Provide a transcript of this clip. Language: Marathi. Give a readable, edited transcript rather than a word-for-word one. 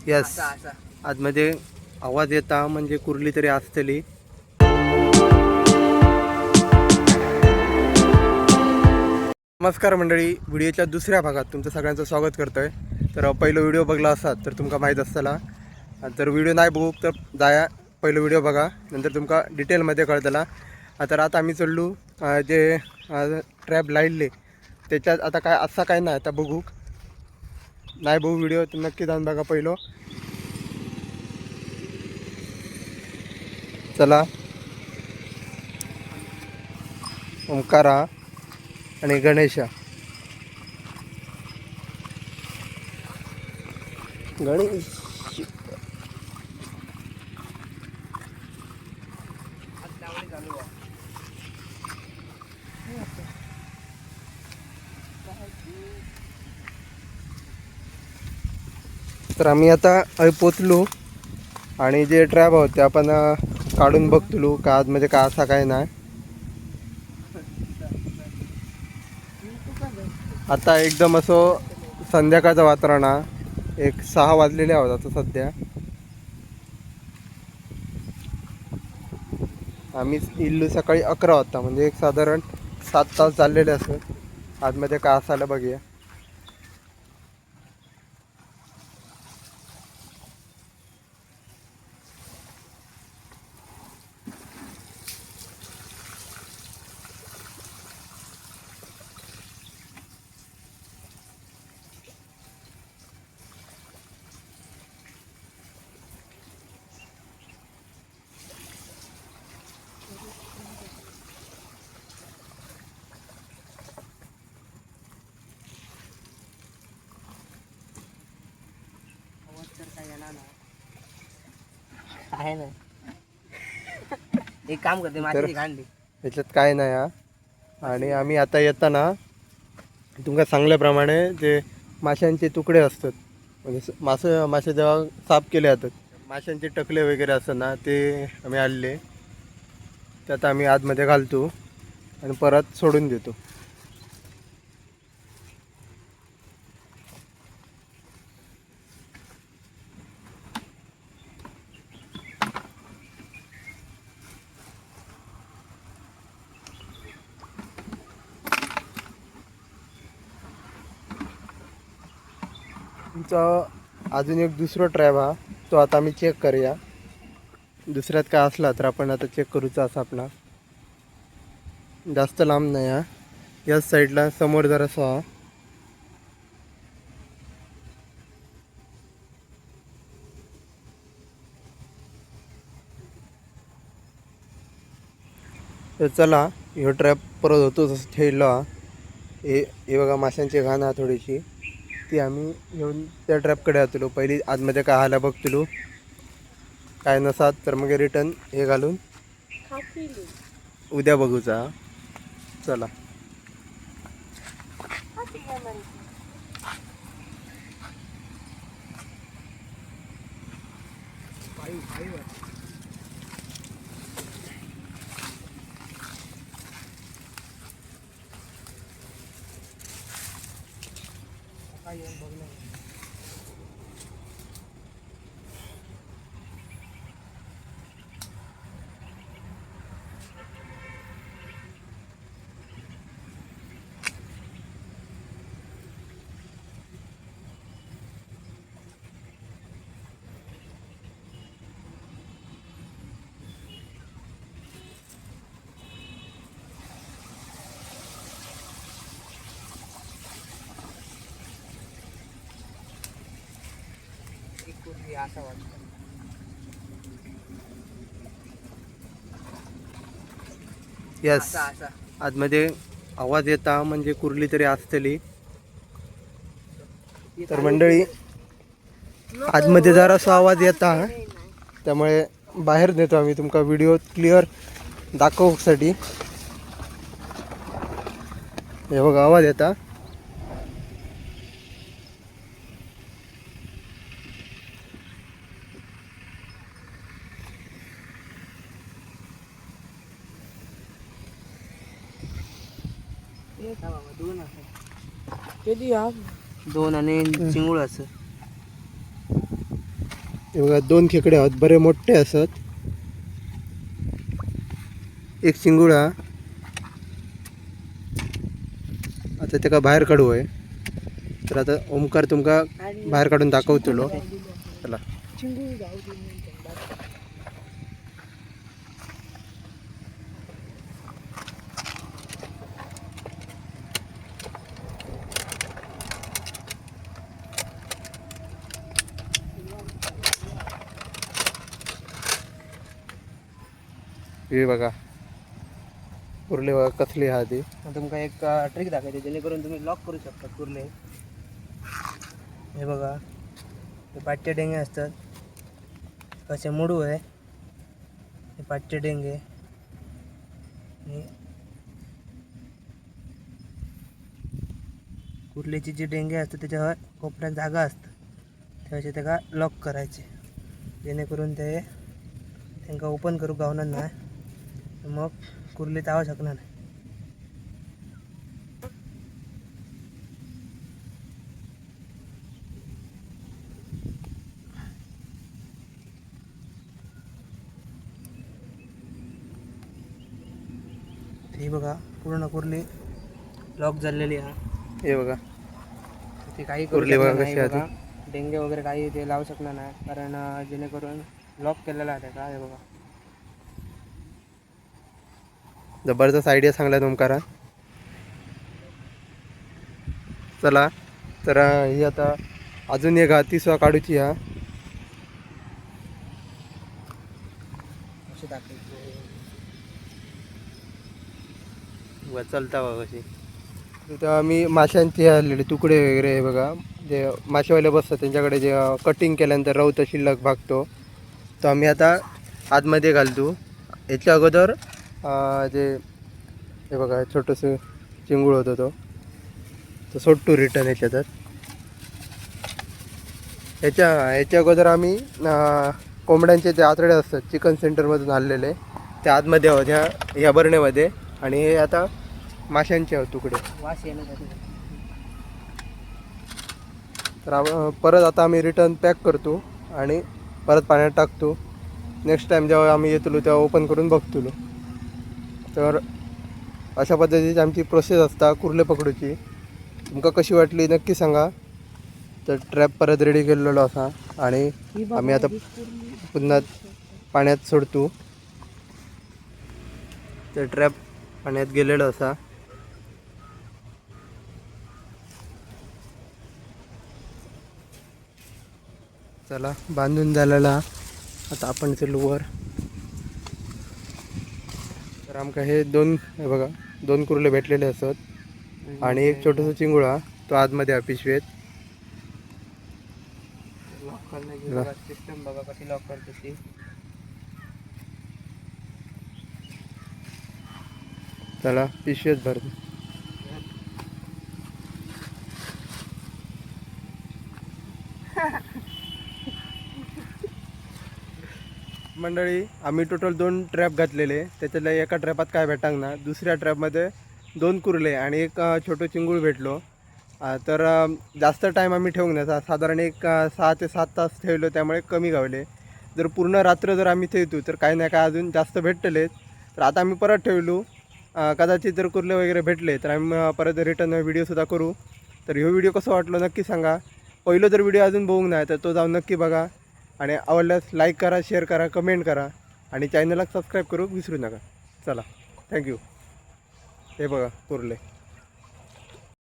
यस आतमध्ये आवाज येता म्हणजे कुर्ली तरी असतली. नमस्कार मंडळी, व्हिडिओच्या दुसऱ्या भागात तुमचं सगळ्यांचं स्वागत करतोय. तर पहिलं व्हिडिओ बघला असाल तर तुमका माहीत असतला. जर व्हिडिओ नाही बघू तर जाया पहिलं व्हिडिओ बघा, नंतर तुमका डिटेलमध्ये कळतला. तर आता आम्ही चढलो जे ट्रॅप लाईडले त्याच्यात आता काय असा काय नाही. आता बघू नाही बघू व्हिडिओ तर नक्की जाऊन बघा पहिलं. चला, ओंकारा आणि गणेशा. गणेश तर आम्ही आता पोचलो आणि जे ट्रॅप आहोत ते आपण काढून बघतलो का आतमध्ये का असा काय नाही. आता एकदम असं संध्याकाळचं वातावरण आहे. 6 वाजलेले आहोत आता सध्या. आम्ही इल्लू सकाळी 11 वाजता, म्हणजे एक साधारण 7 तास चाललेले असत. आतमध्ये का असायला बघूया. आहे ना, एक काम करते माझी घाणली त्याच्यात काय नाही हा. आणि आम्ही आता येताना तुमका सांगल्याप्रमाणे जे माशांचे तुकडे असतात, म्हणजे मासे जेव्हा साफ केले जातात, माशांचे टकले वगैरे असतात ना, ते आम्ही आणले. त्यात आम्ही आतमध्ये घालतो आणि परत सोडून देतो. तुमचा अजून एक दुसरा ट्रॅप हा, तो आता आम्ही चेक करूया. दुसऱ्यात काय असला तर आपण आता चेक करूचा असा आपला. जास्त लांब नाही हा, याच साईडला समोर जरासा हा. तर चला, ह्यो ट्रॅप परत होतो तसं ठेवला. हे बघा माशांची घाण हा थोडीशी, ती आम्ही घेऊन त्या ट्रॅपकडे आतलो. पहिली आतमध्ये काय आला बघतलो, काय नसात तर मग रिटर्न हे घालून उद्या बघूचा. चला. असं वाटतं. यस आतमध्ये आवाज येता म्हणजे कुर्ली तरी असतली. तर मंडळी, आतमध्ये जरासा आवाज येता, त्यामुळे बाहेर नेतो आम्ही तुमका व्हिडिओ क्लिअर दाखवण्यासाठी. हे बघा आवाज येता. दोन आणि चिंगूळ असं. हे बघा 2 खेकडे आहोत, बरे मोठे असत. एक चिंगुळा आता त्याका बाहेर काढू आहे. तर आता ओमकार तुमका बाहेर काढून दाखवतलो. चला. हे बघा कुर्ले बघा कसली हा ती. तुमका एक ट्रिक दाखवते जेणेकरून तुम्ही लॉक करू शकता कुर्ले. हे बघा, हे पाठचे डेंगे असतात, कसे मुडू आहे हे पाठचे डेंगे. आणि कुर्लेची जे डेंगे असतात त्याच्या कोपऱ्यात जागा असतात, त्याचे त्याला लॉक करायचे जेणेकरून ते त्यांना ओपन करू गावणार नाही. मग कुर्ले चावू शकणार नाही. ही बघा पूर्ण कुर्ली लॉक झालेली आहे. हे बघा ते काही करू कुर्ली बघा शकणार नाही कशी आहे बघा. डेंगे वगैरे काही ते लावू शकणार नाही, कारण जेणेकरून लॉक केलेला आहे का. हे बघा जबरदस्त आयडिया सांगला ओमकारा. चला तर ही आता अजून एक 30 काढूची हा. अशी टाकायची. चलता बघा कशी. तिथं आम्ही माशांचे आलेले तुकडे वगैरे हे बघा, जे मासेवाले बसतात त्यांच्याकडे जे कटिंग केल्यानंतर रवत शिल्लक भागतो तो आम्ही आता आतमध्ये घालतो. याच्या अगोदर जे हे बघा छोटंसं चिंगूळ होतं तो सोडतो रिटर्न याच्यातच. याच्या अगोदर आम्ही कोंबड्यांचे जे आतडे असतात चिकन सेंटरमधून आणलेले ते आतमध्ये होत्या ह्या बरणेमध्ये. आणि हे आता माशांचे आहोत तुकडे. वास येण्यासाठी. तर परत आता आम्ही रिटर्न पॅक करतो आणि परत पाण्यात टाकतो. नेक्स्ट टाईम जेव्हा आम्ही येतो तेव्हा ओपन करून बघतो. तर अशा पद्धतीची आमची प्रोसेस असता कुर्ले पकडूची. तुमका कशी वाटली नक्की सांगा. तर ट्रॅप परत रेडी केलेलो असा आणि आम्ही आता पुन्हा पाण्यात सोडतो. तर ट्रॅप पाण्यात गेलेलो असा. चला बांधून झालेला आता आपण चलू वर. तर आमका हे हे बघा 2 कुर्ले भेटलेले असत आणि एक छोटंसं चिंगुळा तो आतमध्ये आहे पिशवेत. लॉक करण्याची सिस्टम बघा कशी लॉक करते ती. चला पिशवेत भरतो. मंडळी आम्ही टोटल 2 ट्रॅप घातलेले. त्याच्यातल्या एका ट्रॅपात काय भेटांग ना, दुसऱ्या ट्रॅपमध्ये 2 कुर्ले आणि एक छोटं चिंगूळ भेटलो. तर जास्त टाईम आम्ही ठेवून नये, साधारण एक 6 ते 7 तास ठेवलो, त्यामुळे कमी गावले. जर पूर्ण रात्र जर आम्ही ठेवतो तर काही ना काय अजून जास्त भेटलेत. तर आता आम्ही परत ठेवलो. कदाचित जर कुर्ले वगैरे भेटले तर आम्ही परत रिटर्न व्हिडिओसुद्धा करू. तर ह्यो व्हिडिओ कसं वाटलो नक्की सांगा. पहिलं जर व्हिडिओ अजून बघून नाही तर तो जाऊन नक्की बघा आणि आवडल्यास लाईक करा, शेअर करा, कमेंट करा आणि चॅनलला सबस्क्राईब करू विसरू नका. चला थँक्यू. हे बघा कुर्ले.